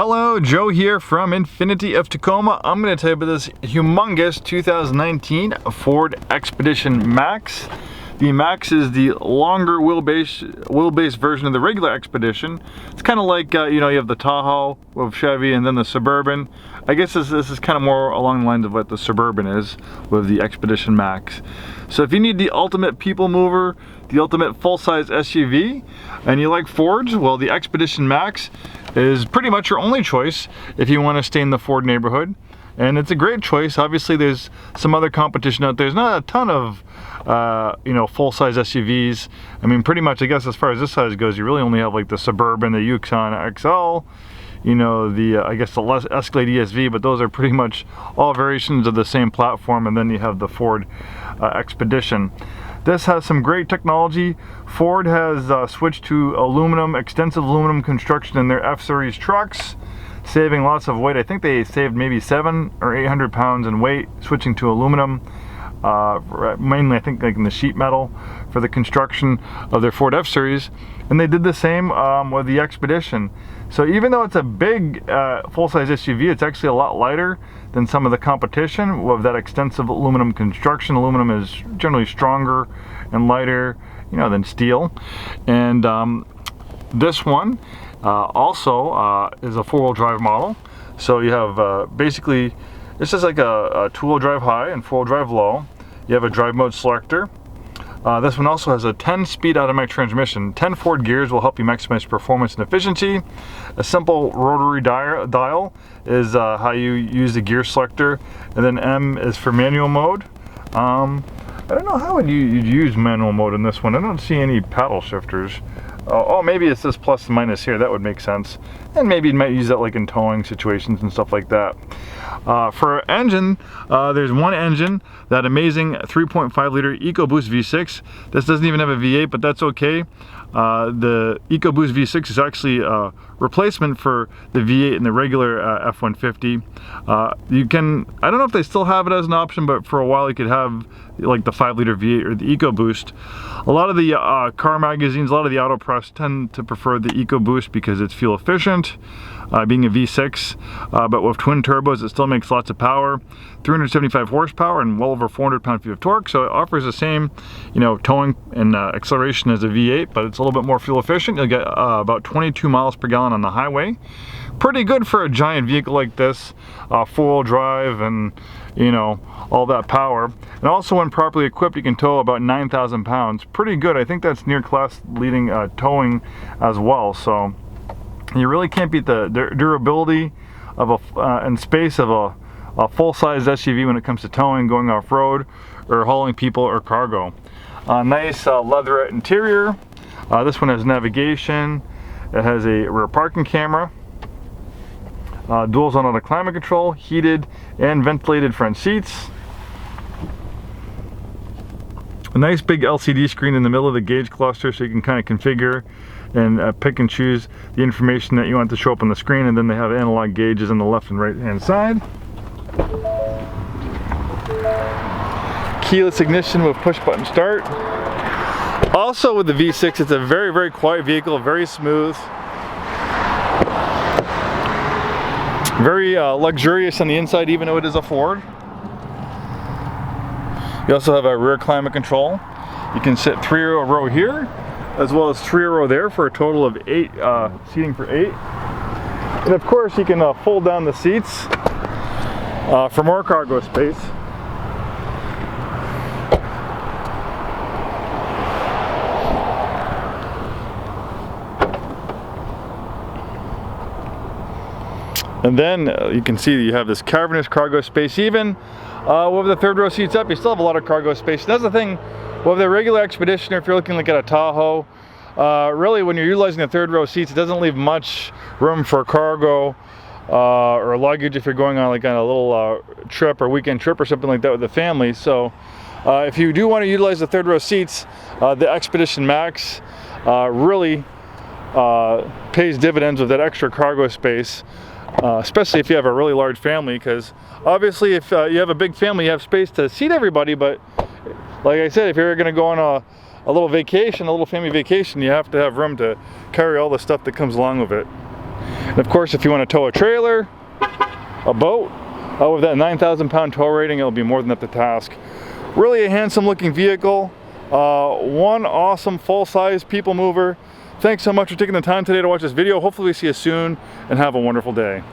Hello, Joe here from Infiniti of Tacoma. I'm going to tell you about this humongous 2019 Ford Expedition Max. The Max is the longer wheelbase version of the regular Expedition. It's kind of like, you have the Tahoe with Chevy and then the Suburban. I guess this is kind of more along the lines of what the Suburban is with the Expedition Max. So if you need the ultimate people mover, the ultimate full-size SUV, and you like Fords, well, the Expedition Max is pretty much your only choice if you want to stay in the Ford neighborhood. And it's a great choice. Obviously there's some other competition out there. There's not a ton of full-size SUVs. I mean, pretty much, I guess, as far as this size goes, you really only have like the Suburban, the Yukon XL, I guess the Escalade ESV, but those are pretty much all variations of the same platform. And then you have the Ford Expedition. This has some great technology. Ford has switched to extensive aluminum construction in their F-Series trucks, saving lots of weight. I think they saved maybe 700 or 800 pounds in weight switching to aluminum, mainly I think like in the sheet metal for the construction of their Ford F-Series. And they did the same with the Expedition. So even though it's a big full-size SUV, it's actually a lot lighter than some of the competition with that extensive aluminum construction. Aluminum is generally stronger and lighter, than steel. And this one also is a four-wheel drive model. So you have basically, this is like a two-wheel drive high and four-wheel drive low. You have a drive mode selector. This one also has a 10-speed automatic transmission. 10 Ford gears will help you maximize performance and efficiency. A simple rotary dial is how you use the gear selector. And then M is for manual mode. I don't know how you'd use manual mode in this one. I don't see any paddle shifters. Oh, maybe it's this plus and minus here. That would make sense. And maybe you might use that like in towing situations and stuff like that. For engine, there's one engine, that amazing 3.5 liter Ecoboost V6. This doesn't even have a V8, but that's okay. The Ecoboost V6 is actually a replacement for the V8 in the regular F-150. I don't know if they still have it as an option, but for a while you could have like the 5-liter V8 or the EcoBoost. A lot of the car magazines, a lot of the auto press tend to prefer the EcoBoost because it's fuel efficient, being a V6, but with twin turbos it still makes lots of power, 375 horsepower and well over 400 pound-feet of torque. So it offers the same, towing and acceleration as a V8, but it's a little bit more fuel efficient. You'll get about 22 miles per gallon on the highway. Pretty good for a giant vehicle like this, four-wheel drive and all that power. And also when properly equipped, you can tow about 9,000 pounds. Pretty good. I think that's near class leading towing as well. So you really can't beat the durability of and space of a full-size SUV when it comes to towing, going off-road, or hauling people or cargo. Nice leatherette interior. This one has navigation. It has a rear parking camera. Dual zone auto climate control, heated and ventilated front seats. A nice big LCD screen in the middle of the gauge cluster, so you can kind of configure and pick and choose the information that you want to show up on the screen. And then they have analog gauges on the left and right hand side. Keyless ignition with push button start. Also with the V6, it's a very, very quiet vehicle, very smooth. Very luxurious on the inside, even though it is a Ford. You also have a rear climate control. You can sit 3-row here, as well as 3-row there for a total of 8 seating for 8. And of course, you can fold down the seats for more cargo space. And then you can see that you have this cavernous cargo space. Even with the 3rd row seats up, you still have a lot of cargo space. That's the thing with the regular Expedition, or if you're looking like at a Tahoe, really when you're utilizing the 3rd row seats, it doesn't leave much room for cargo or luggage if you're going on like on a little trip or weekend trip or something like that with the family. So if you do want to utilize the 3rd row seats, the Expedition Max really pays dividends with that extra cargo space. Especially if you have a really large family, because obviously if you have a big family, you have space to seat everybody, but like I said, if you're going to go on a little vacation, a little family vacation, you have to have room to carry all the stuff that comes along with it. And of course, if you want to tow a trailer, a boat, with that 9,000 pound tow rating, it'll be more than up to task. Really a handsome looking vehicle. One awesome full-size people mover. Thanks so much for taking the time today to watch this video. Hopefully we see you soon, and have a wonderful day.